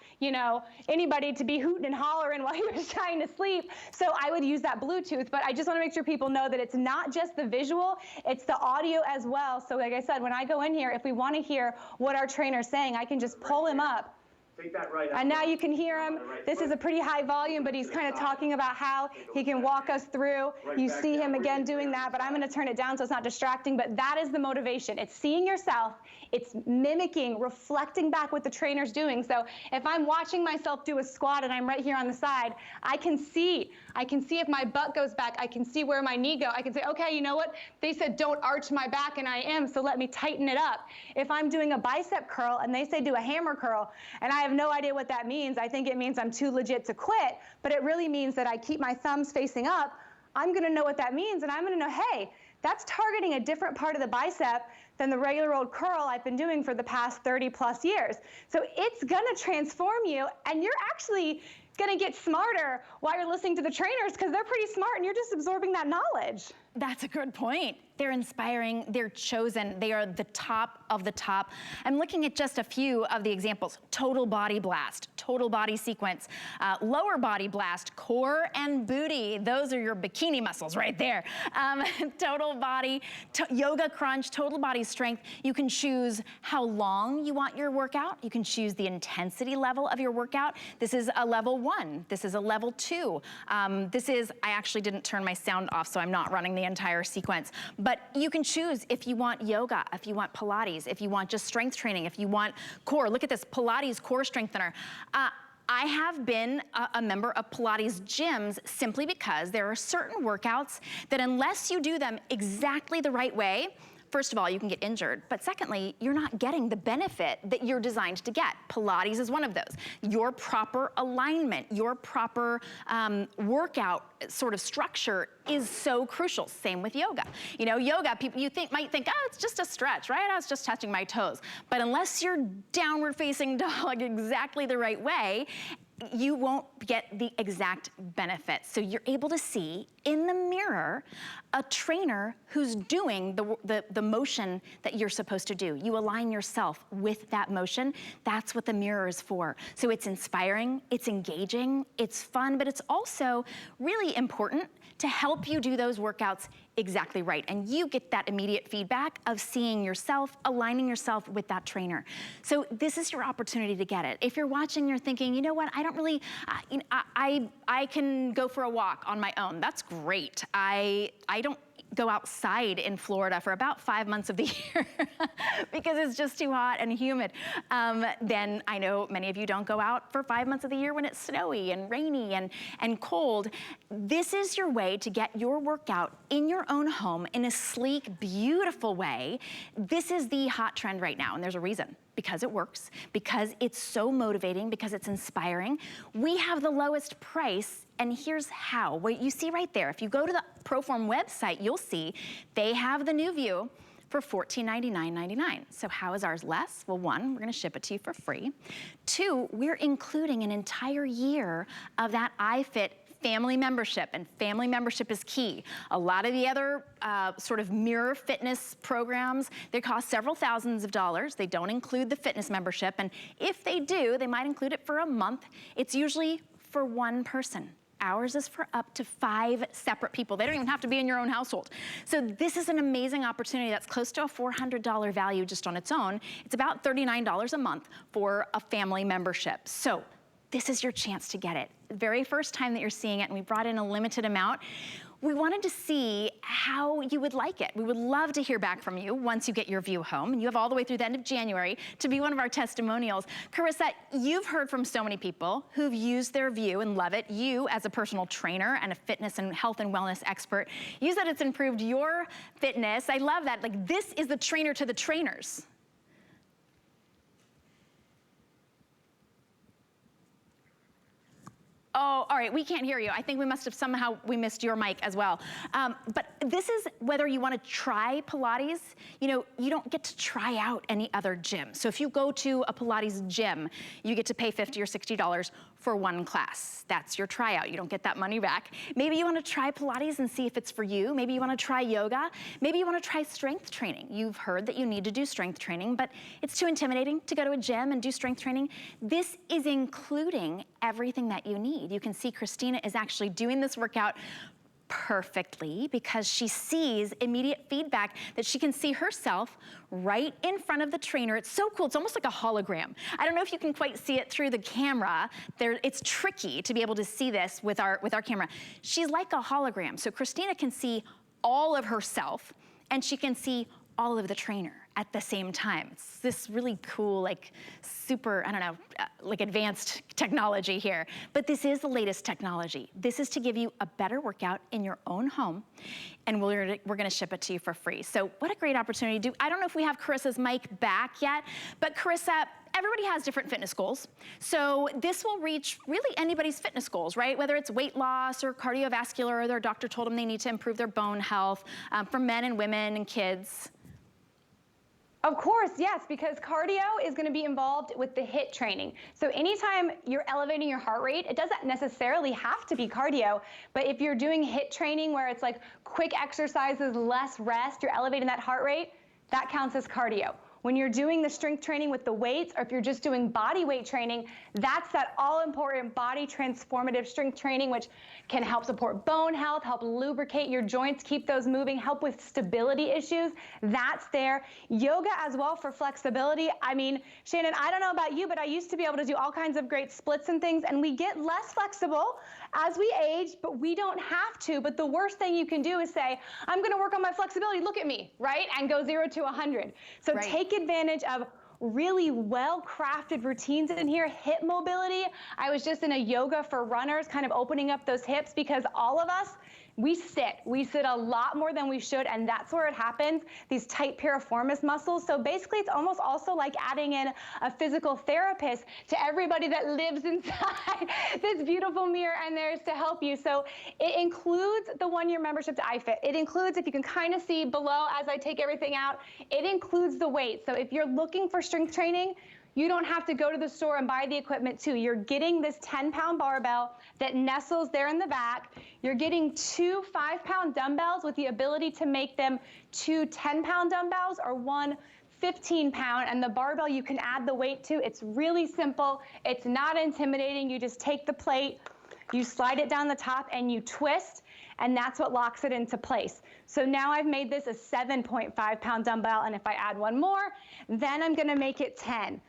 anybody to be hooting and hollering while he was trying to sleep. So I would use that Bluetooth, but I just want to make sure people know that it's not just the visual, it's the audio as well. So like I said, when I go in here, if we want to hear what our trainer's saying, I can just pull him up. Take that right and now you can hear him. This is a pretty high volume, but he's kind of talking about how he can walk us through. You see him again doing that, but I'm going to turn it down so it's not distracting. But that is the motivation. It's seeing yourself. It's mimicking, reflecting back what the trainer's doing. So if I'm watching myself do a squat and I'm right here on the side, I can see if my butt goes back. I can see where my knee go. I can say, okay, you know what? They said don't arch my back, and I am, so let me tighten it up. If I'm doing a bicep curl and they say do a hammer curl, and I have no idea what that means, I think it means I'm too legit to quit, but it really means that I keep my thumbs facing up. I'm gonna know what that means, and I'm gonna know, hey, that's targeting a different part of the bicep than the regular old curl I've been doing for the past 30 plus years. So it's gonna transform you, and you're actually gonna get smarter while you're listening to the trainers, because they're pretty smart and you're just absorbing that knowledge. That's a good point. They're inspiring, they're chosen, they are the top of the top. I'm looking at just a few of the examples. Total body blast, total body sequence, lower body blast, core and booty. Those are your bikini muscles right there. Total body, yoga crunch, total body strength. You can choose how long you want your workout. You can choose the intensity level of your workout. This is a level 1. This is a level 2. I actually didn't turn my sound off, so I'm not running the entire sequence. But you can choose if you want yoga, if you want Pilates, if you want just strength training, if you want core. Look at this, Pilates core strengthener. I have been a member of Pilates gyms simply because there are certain workouts that unless you do them exactly the right way, first of all, you can get injured, but secondly, you're not getting the benefit that you're designed to get. Pilates is one of those. Your proper alignment, your proper workout sort of structure is so crucial. Same with yoga. Yoga, people might think, oh, it's just a stretch, right? I was just touching my toes. But unless you're downward facing dog exactly the right way, you won't get the exact benefits. So you're able to see in the mirror a trainer who's doing the motion that you're supposed to do. You align yourself with that motion. That's what the mirror is for. So it's inspiring, it's engaging, it's fun, but it's also really important to help you do those workouts exactly right. And you get that immediate feedback of seeing yourself, aligning yourself with that trainer. So this is your opportunity to get it. If you're watching, you're thinking, you know what, I don't really, I can go for a walk on my own. That's great. I don't go outside in Florida for about 5 months of the year because it's just too hot and humid. Then I know many of you don't go out for 5 months of the year when it's snowy and rainy and cold. This is your way to get your workout in your own home in a sleek, beautiful way. This is the hot trend right now, and there's a reason. Because it works, because it's so motivating, because it's inspiring. We have the lowest price, and here's how. What you see right there, if you go to the ProForm website, you'll see they have the new Vue for $1499.99. So how is ours less? Well, 1, we're gonna ship it to you for free. 2, we're including an entire year of that iFit family membership, and family membership is key. A lot of the other sort of mirror fitness programs, they cost several thousands of dollars. They don't include the fitness membership, and if they do, they might include it for a month. It's usually for one person. Ours is for up to 5 separate people. They don't even have to be in your own household. So this is an amazing opportunity that's close to a $400 value just on its own. It's about $39 a month for a family membership. So this is your chance to get it. The very first time that you're seeing it, and we brought in a limited amount, we wanted to see how you would like it. We would love to hear back from you once you get your Vue home, and you have all the way through the end of January to be one of our testimonials. Carissa, you've heard from so many people who've used their Vue and love it. You, as a personal trainer and a fitness and health and wellness expert, you said it's improved your fitness. I love that. Like, this is the trainer to the trainers. Oh, all right, we can't hear you. I think we must have somehow, we missed your mic as well. But this is whether you wanna try Pilates, you know, you don't get to try out any other gym. So if you go to a Pilates gym, you get to pay $50 or $60 for one class. That's your tryout. You don't get that money back. Maybe you wanna try Pilates and see if it's for you. Maybe you wanna try yoga. Maybe you wanna try strength training. You've heard that you need to do strength training, but it's too intimidating to go to a gym and do strength training. This is including everything that you need. You can see Christina is actually doing this workout perfectly because she sees immediate feedback that she can see herself right in front of the trainer. It's so cool. It's almost like a hologram. I don't know if you can quite see it through the camera. It's tricky to be able to see this with our camera. She's like a hologram. So Christina can see all of herself and she can see all of the trainer at the same time. It's this really cool, like super, I don't know, like advanced technology here. But this is the latest technology. This is to give you a better workout in your own home, and we're gonna ship it to you for free. So what a great opportunity. I don't know if we have Carissa's mic back yet, but Carissa, everybody has different fitness goals. So this will reach really anybody's fitness goals, right? Whether it's weight loss or cardiovascular, or their doctor told them they need to improve their bone health, for men and women and kids. Of course, yes, because cardio is going to be involved with the HIIT training. So anytime you're elevating your heart rate, it doesn't necessarily have to be cardio, but if you're doing HIIT training where it's like quick exercises, less rest, you're elevating that heart rate, that counts as cardio. When you're doing the strength training with the weights, or if you're just doing body weight training, that's that all-important body transformative strength training, which can help support bone health, help lubricate your joints, keep those moving, help with stability issues. That's there. Yoga as well for flexibility. I mean, Shannon, I don't know about you, but I used to be able to do all kinds of great splits and things, and we get less flexible as we age, but we don't have to. But the worst thing you can do is say, I'm gonna work on my flexibility, look at me, right? And go 0 to 100. So right. Take advantage of really well-crafted routines in here. Hip mobility. I was just in a yoga for runners, kind of opening up those hips, because all of us, we sit a lot more than we should, and that's where it happens, these tight piriformis muscles. So basically it's almost also like adding in a physical therapist to everybody that lives inside this beautiful mirror, and there's to help you. So it includes the 1-year membership to iFit. It includes, if you can kind of see below as I take everything out, it includes the weights. So if you're looking for strength training, you don't have to go to the store and buy the equipment too. You're getting this 10-pound barbell that nestles there in the back. You're getting 2 5-pound dumbbells with the ability to make them 2 10-pound dumbbells or 1 15-pound, and the barbell you can add the weight to. It's really simple. It's not intimidating. You just take the plate, you slide it down the top, and you twist, and that's what locks it into place. So now I've made this a 7.5-pound dumbbell, and if I add one more, then I'm gonna make it 10.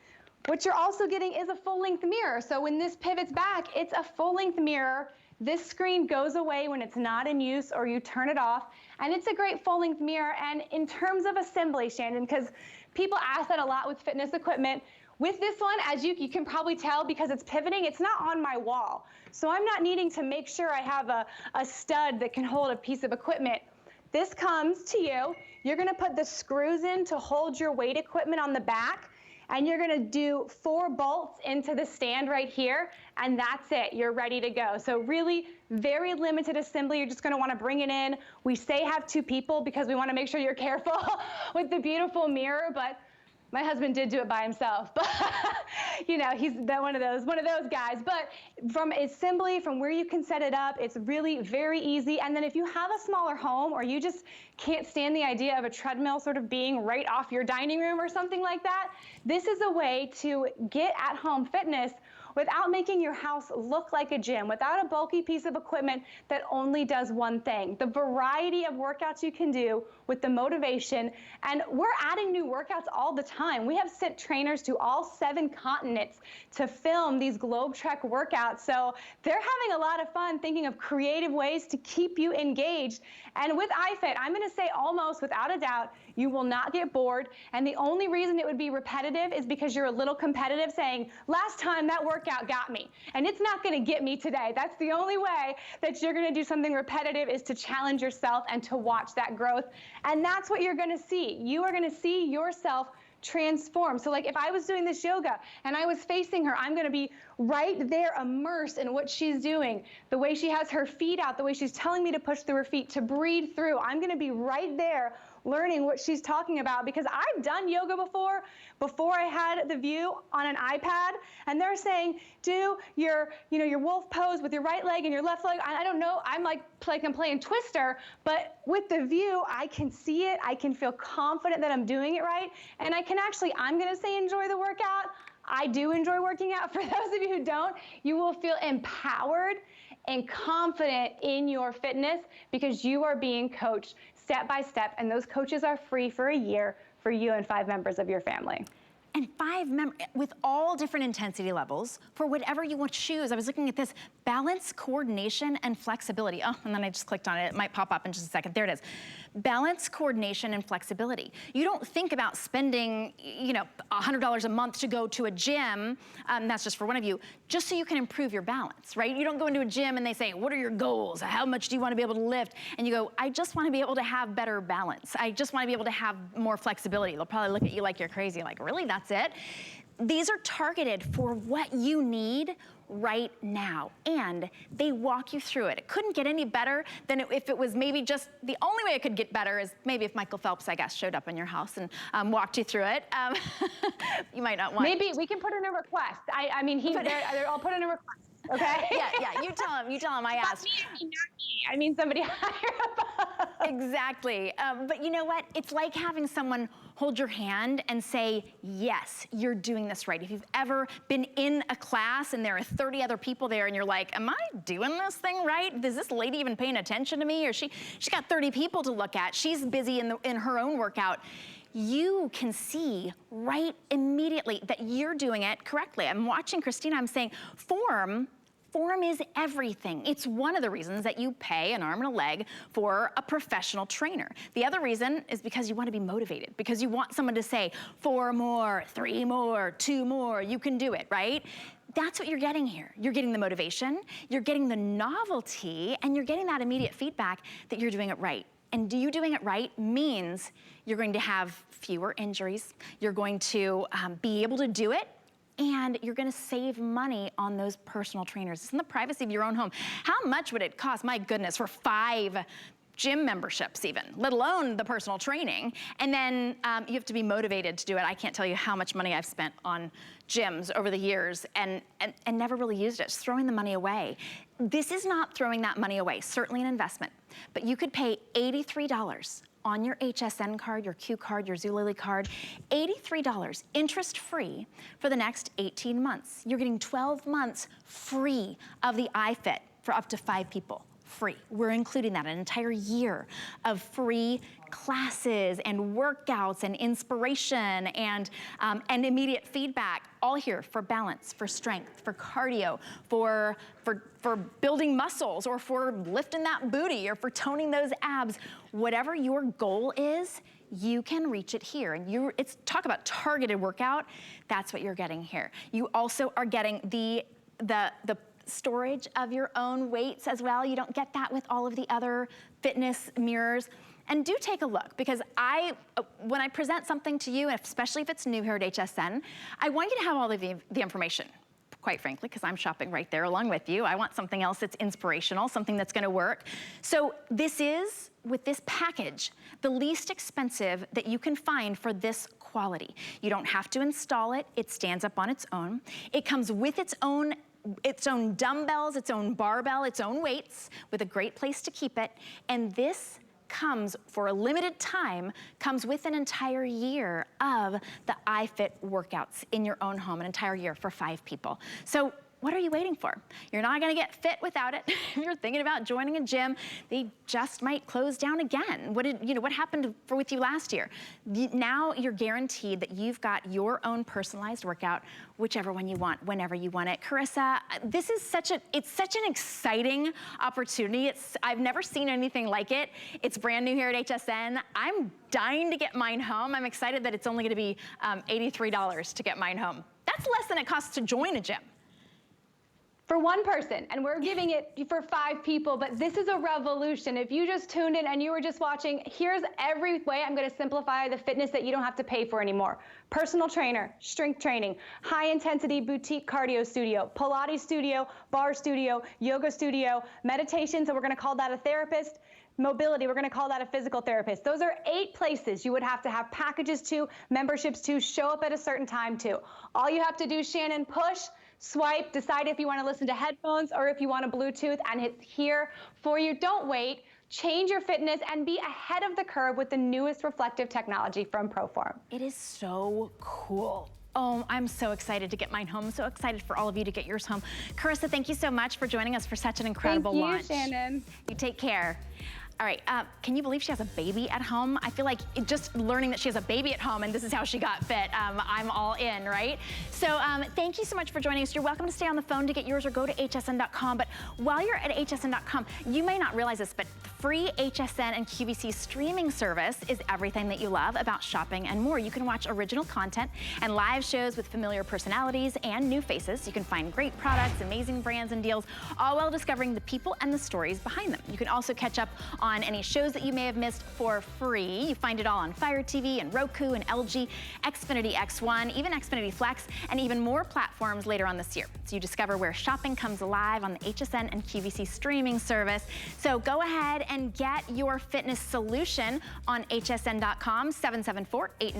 What you're also getting is a full-length mirror. So when this pivots back, it's a full-length mirror. This screen goes away when it's not in use or you turn it off, and it's a great full-length mirror. And in terms of assembly, Shannon, because people ask that a lot with fitness equipment, with this one, as you can probably tell, because it's pivoting, it's not on my wall. So I'm not needing to make sure I have a stud that can hold a piece of equipment. This comes to you. You're gonna put the screws in to hold your weight equipment on the back, and you're gonna do 4 bolts into the stand right here, and that's it, you're ready to go. So really very limited assembly. You're just gonna wanna bring it in. We say have 2 people because we wanna make sure you're careful with the beautiful mirror, but My husband did do it by himself, but you know, he's one of those guys. But from where you can set it up, it's really very easy. And then if you have a smaller home, or you just can't stand the idea of a treadmill sort of being right off your dining room or something like that, this is a way to get at-home fitness without making your house look like a gym, without a bulky piece of equipment that only does one thing. The variety of workouts you can do with the motivation, and we're adding new workouts all the time. We have sent trainers to all 7 continents to film these Globe Trek workouts, so they're having a lot of fun thinking of creative ways to keep you engaged. And with iFit, I'm gonna say almost without a doubt, you will not get bored, and the only reason it would be repetitive is because you're a little competitive, saying, last time that workout got me, and it's not gonna get me today. That's the only way that you're gonna do something repetitive, is to challenge yourself and to watch that growth. And that's what you're gonna see. You are gonna see yourself transform. So like if I was doing this yoga and I was facing her, I'm gonna be right there immersed in what she's doing, the way she has her feet out, the way she's telling me to push through her feet, to breathe through. I'm gonna be right there learning what she's talking about, because I've done yoga before I had the Vue on an iPad, and they're saying, do your wolf pose with your right leg and your left leg. I don't know, I'm like I'm playing Twister, but with the Vue, I can see it, I can feel confident that I'm doing it right, and I can actually, I'm gonna say enjoy the workout. I do enjoy working out. For those of you who don't, you will feel empowered and confident in your fitness because you are being coached step by step, and those coaches are free for a year for you and 5 members of your family. And 5 members with all different intensity levels for whatever you want to choose. I was looking at this: balance, coordination, and flexibility. Oh, and then I just clicked on it. It might pop up in just a second. There it is. Balance, coordination, and flexibility. You don't think about spending, $100 a month to go to a gym. That's just for one of you, just so you can improve your balance, right? You don't go into a gym and they say, what are your goals? How much do you want to be able to lift? And you go, I just want to be able to have better balance. I just want to be able to have more flexibility. They'll probably look at you like you're crazy, like, really, that's it? These are targeted for what you need right now, and they walk you through it. It couldn't get any better than if it was maybe just, the only way it could get better is maybe if Michael Phelps, I guess, showed up in your house and walked you through it. You might not want. Maybe we can put in a request. I'll put in a request. Okay. Yeah. You tell him I asked. Not me. I mean somebody higher above. Exactly. But you know what? It's like having someone hold your hand and say, yes, you're doing this right. If you've ever been in a class and there are 30 other people there and you're like, am I doing this thing right? Is this lady even paying attention to me? Or she's got 30 people to look at. She's busy in her own workout. You can see right immediately that you're doing it correctly. I'm watching Christina, I'm saying, form is everything. It's one of the reasons that you pay an arm and a leg for a professional trainer. The other reason is because you want to be motivated, because you want someone to say, 4 more, 3 more, 2 more, you can do it, right? That's what you're getting here. You're getting the motivation, you're getting the novelty, and you're getting that immediate feedback that you're doing it right. And you doing it right means you're going to have fewer injuries, you're going to be able to do it, and you're gonna save money on those personal trainers. It's in the privacy of your own home. How much would it cost, my goodness, for 5 gym memberships even, let alone the personal training? And then you have to be motivated to do it. I can't tell you how much money I've spent on gyms over the years and never really used it, just throwing the money away. This is not throwing that money away, certainly an investment, but you could pay $83 on your HSN card, your Q card, your Zulily card, $83 interest-free for the next 18 months. You're getting 12 months free of the iFit for up to 5 people. Free. We're including that, an entire year of free classes and workouts and inspiration and immediate feedback, all here for balance, for strength, for cardio, for building muscles, or for lifting that booty, or for toning those abs. Whatever your goal is, you can reach it here. And it's talk about targeted workout. That's what you're getting here. You also are getting the storage of your own weights as well. You don't get that with all of the other fitness mirrors. And do take a look, because when I present something to you, especially if it's new here at HSN, I want you to have all of the information. quite frankly, because I'm shopping right there along with you. I want something else that's inspirational, something that's gonna work. So this is, with this package, the least expensive that you can find for this quality. You don't have to install it. It stands up on its own. It comes with its own dumbbells, its own barbell, its own weights, with a great place to keep it. And this comes for a limited time, comes with an entire year of the iFit workouts in your own home, an entire year for 5 people. So what are you waiting for? You're not gonna get fit without it. If you're thinking about joining a gym, they just might close down again. What happened with you last year? Now you're guaranteed that you've got your own personalized workout, whichever one you want, whenever you want it. Carissa, this is such an exciting opportunity. I've never seen anything like it. It's brand new here at HSN. I'm dying to get mine home. I'm excited that it's only gonna be $83 to get mine home. That's less than it costs to join a gym. For one person, and we're giving it for 5 people, but this is a revolution. If you just tuned in and you were just watching, here's every way I'm gonna simplify the fitness that you don't have to pay for anymore. Personal trainer, strength training, high intensity boutique cardio studio, Pilates studio, bar studio, yoga studio, meditation, so we're gonna call that a therapist. Mobility, we're gonna call that a physical therapist. Those are 8 places you would have to have packages to, memberships to, show up at a certain time to. All you have to do, Shannon, push, swipe, decide if you want to listen to headphones or if you want a Bluetooth, and it's here for you. Don't wait. Change your fitness and be ahead of the curve with the newest reflective technology from ProForm. It is so cool. Oh, I'm so excited to get mine home. So excited for all of you to get yours home. Carissa, thank you so much for joining us for such an incredible launch. Thank you, Shannon. You take care. All right, can you believe she has a baby at home? I feel like just learning that she has a baby at home and this is how she got fit, I'm all in, right? So thank you so much for joining us. You're welcome to stay on the phone to get yours or go to hsn.com. But while you're at hsn.com, you may not realize this, but free HSN and QVC streaming service is everything that you love about shopping and more. You can watch original content and live shows with familiar personalities and new faces. You can find great products, amazing brands and deals, all while discovering the people and the stories behind them. You can also catch up on any shows that you may have missed for free. You find it all on Fire TV and Roku and LG, Xfinity X1, even Xfinity Flex, and even more platforms later on this year. So you discover where shopping comes alive on the HSN and QVC streaming service. So go ahead and get your fitness solution on hsn.com, 774-89.